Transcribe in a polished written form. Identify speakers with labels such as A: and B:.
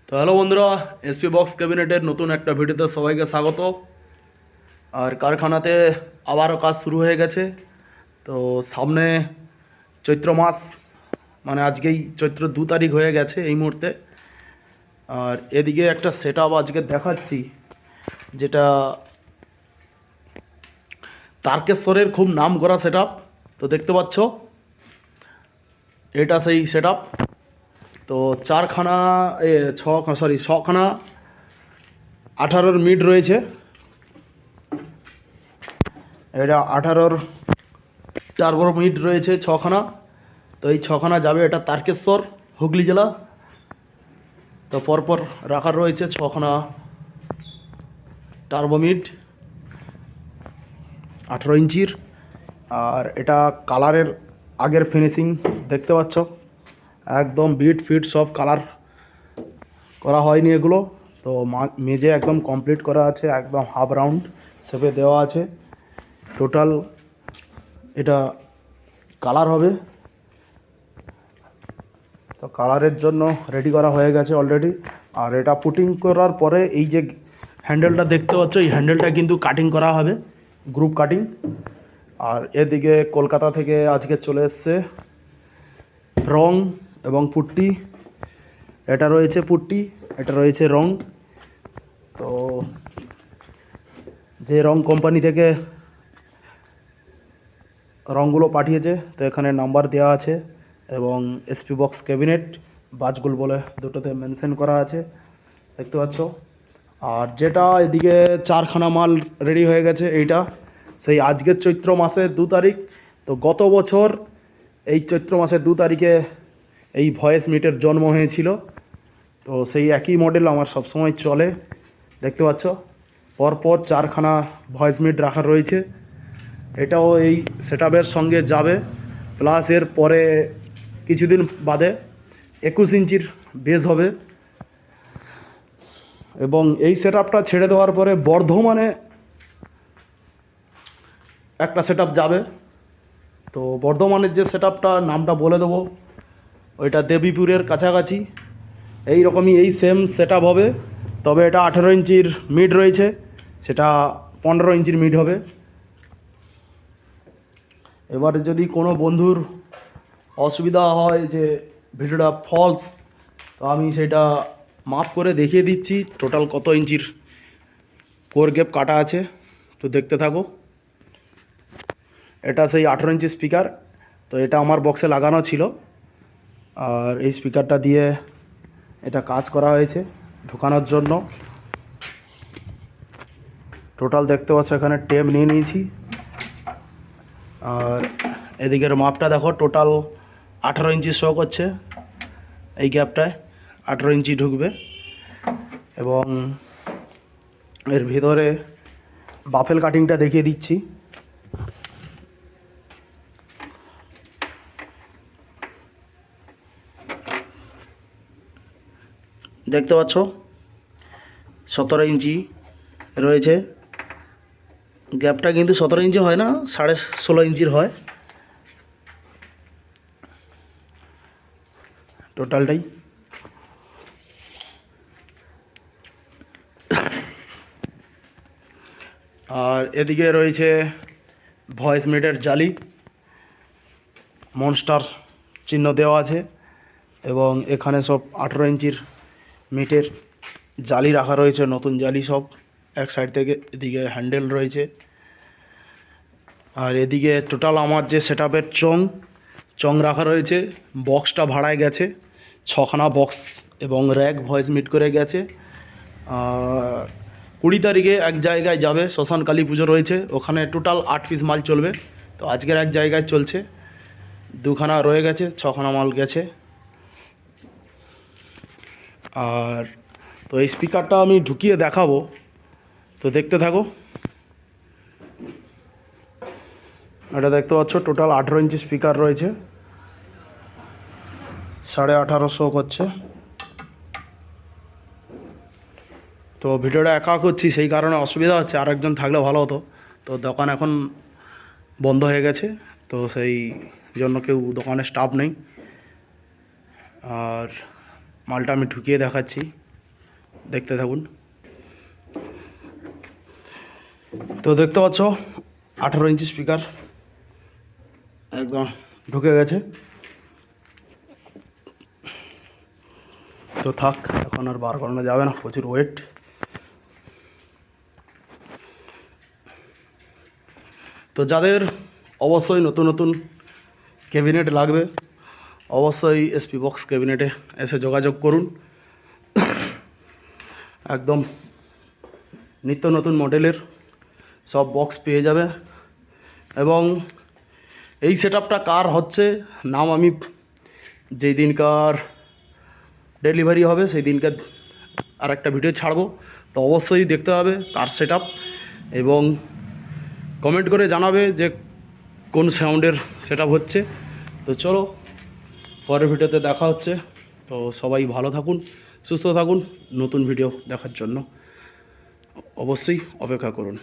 A: তো হ্যালো বন্ধুরা, SP box ক্যাবিনেটের নতুন একটা ভিডিওতে সবাইকে স্বাগত। আর কারখানাতে আবারও কাজ শুরু হয়ে গেছে। তো সামনে চৈত্র মাস, মানে আজকেই চৈত্র 2 তারিখ হয়ে গেছে এই মুহূর্তে। আর এদিকে একটা সেট আপ আজকে দেখাচ্ছি, যেটা তারকেশ্বরের খুব নাম করা সেট আপ। তো দেখতে পাচ্ছ, এটা সেই সেট আপ। তো চারখানা ছখানা 18-র মিড রয়েছে। এটা 18-র টার্বো মিড রয়েছে ছখানা। তো এই ছখানা যাবে, এটা তারকেশ্বর, হুগলি জেলা। তো পরপর রাখার রয়েছে ছখানা টার্বো মিড 18 ইঞ্চির। আর এটা কালারের আগের ফিনিশিং দেখতে পাচ্ছ, একদম বিট ফিট সব কালার করা হয়নি এগুলো। তো মেজে একদম কমপ্লিট করা আছে, একদম হাফ রাউন্ড শেপে দেওয়া আছে। টোটাল এটা কালার হবে। তো কালারের জন্য রেডি করা হয়ে গেছে অলরেডি। আর এটা পুটিং করার পরে এই যে হ্যান্ডেলটা দেখতে পাচ্ছ, এই হ্যান্ডেলটা কিন্তু কাটিং করা হবে, গ্রুপ কাটিং। আর এদিকে কলকাতা থেকে আজকে চলে এসছে রং এবং পুট্টি। এটা রয়েছে পুট্টি, এটা রয়েছে রং। তো যে রং কোম্পানি থেকে রঙগুলো পাঠিয়েছে, তো এখানে নাম্বার দেওয়া আছে এবং এসপি বক্স ক্যাবিনেট বাজগুল বলে দুটোতে মেনশন করা আছে, দেখতে পাচ্ছ। আর যেটা এদিকে চারখানা মাল রেডি হয়ে গেছে, এইটা সেই আজকের চৈত্র মাসের 2 তারিখ। তো গত বছর এই চৈত্র মাসের 2 তারিখে এই ভয়েস মিটের জন্ম হয়েছিল। তো সেই একই মডেল আমার সবসময় চলে, দেখতে পাচ্ছ। পরপর চারখানা ভয়েস মিট রাখা রয়েছে। এটাও এই সেটআপের সঙ্গে যাবে, প্লাস এর পরে কিছুদিন বাদে 21 ইঞ্চির বেস হবে। এবং এই সেটআপটা ছেড়ে দেওয়ার পরে বর্ধমানে একটা সেটআপ যাবে। তো বর্ধমানের যে সেটআপটা নামটা বলে দেবো, ওইটা দেবীপুরের কাছাকাছি। এই রকমই এই সেম সেটআপ হবে, তবে এটা 18 ইঞ্চির মিড রয়েছে, সেটা 15 ইঞ্চির মিড হবে। এবারে যদি কোনো বন্ধুর অসুবিধা হয় যে ভিডিওটা ফলস, তো আমি সেটা মাপ করে দেখিয়ে দিচ্ছি টোটাল কত ইঞ্চির কোর গ্যাপ কাটা আছে। তো দেখতে থাকো। এটা সেই 18 ইঞ্চি স্পিকার। তো এটা আমার বক্সে লাগানো ছিল, আর এই স্পিকারটা দিয়ে এটা কাজ করা হয়েছে ঢোকানোর জন্য। টোটাল দেখতে পাচ্ছ এখানে টেপ নিয়ে নিয়েছি। আর এদিকের মাপটা দেখো, টোটাল 18 ইঞ্চি শো করছে। এই গ্যাপটায় 18 ইঞ্চি ঢুকবে। এবং এর ভিতরে বাফেল কাটিংটা দেখিয়ে দিচ্ছি। দেখতে পাচ্ছ 17 ইঞ্চি রয়েছে। গ্যাপটা কিন্তু 17 ইঞ্চি হয় না, 16.5 ইঞ্চির হয় টোটালটাই। আর এদিকে রয়েছে ভয়েস মিটের জালি, মনস্টার চিহ্ন দেওয়া আছে। এবং এখানে সব 18 ইঞ্চির মিটের জালি রাখা রয়েছে, নতুন জালি সব এক সাইড থেকে। এদিকে হ্যান্ডেল রয়েছে। আর এদিকে টোটাল আমার যে সেটআপের চং রাখা রয়েছে। বক্সটা ভাড়ায় গেছে, 6খানা বক্স এবং র্যাক ভয়েস মিট করে গেছে। আর 20 তারিখে এক জায়গায় যাবে, শ্মশান কালী পুজো রয়েছে, ওখানে টোটাল 8 পিস মাল চলবে। তো আজকের এক জায়গায় চলছে, 2খানা রয়ে গেছে, 6খানা মাল গেছে। আর তো এই স্পিকারটা আমি ঢুকিয়ে দেখাবো, তো দেখতে থাকো। এটা দেখতে পাচ্ছ টোটাল 18 ইঞ্চি স্পিকার রয়েছে, 1850 করছে। তো ভিডিওটা একা করছি, সেই কারণে অসুবিধা হচ্ছে, আরেকজন থাকলে ভালো হতো। তো দোকান এখন বন্ধ হয়ে গেছে, তো সেই জন্য কেউ দোকানে স্টাফ নেই। আর মালটা আমি ঢুকিয়ে দেখাচ্ছি। দেখতে থাকুন। তো দেখতে পাচ্ছ 18 ইঞ্চি স্পিকার একদম ঢুকে গেছে। তো থাক, এখন আর বার করানো যাবে না, প্রচুর ওয়েট। তো যাদের অবশ্যই নতুন নতুন ক্যাবিনেট লাগবে, অবশ্যই এসপি বক্স ক্যাবিনেটে এসে যোগাযোগ করুন। একদম নিত্য নতুন মডেলের সব বক্স পেয়ে যাবে। এবং এই সেটআপটা কার হচ্ছে, নাম আমি যেই দিনকার ডেলিভারি হবে সেই দিনকার আর একটা ভিডিও ছাড়বো। তো অবশ্যই দেখতে হবে কার সেটআপ, এবং কমেন্ট করে জানাবে যে কোন সাউন্ডের সেটআপ হচ্ছে। তো চলো, পরের ভিডিওতে দেখা হচ্ছে। তো সবাই ভালো থাকুন, সুস্থ থাকুন। নতুন ভিডিও দেখার জন্য অবশ্যই অপেক্ষা করুন।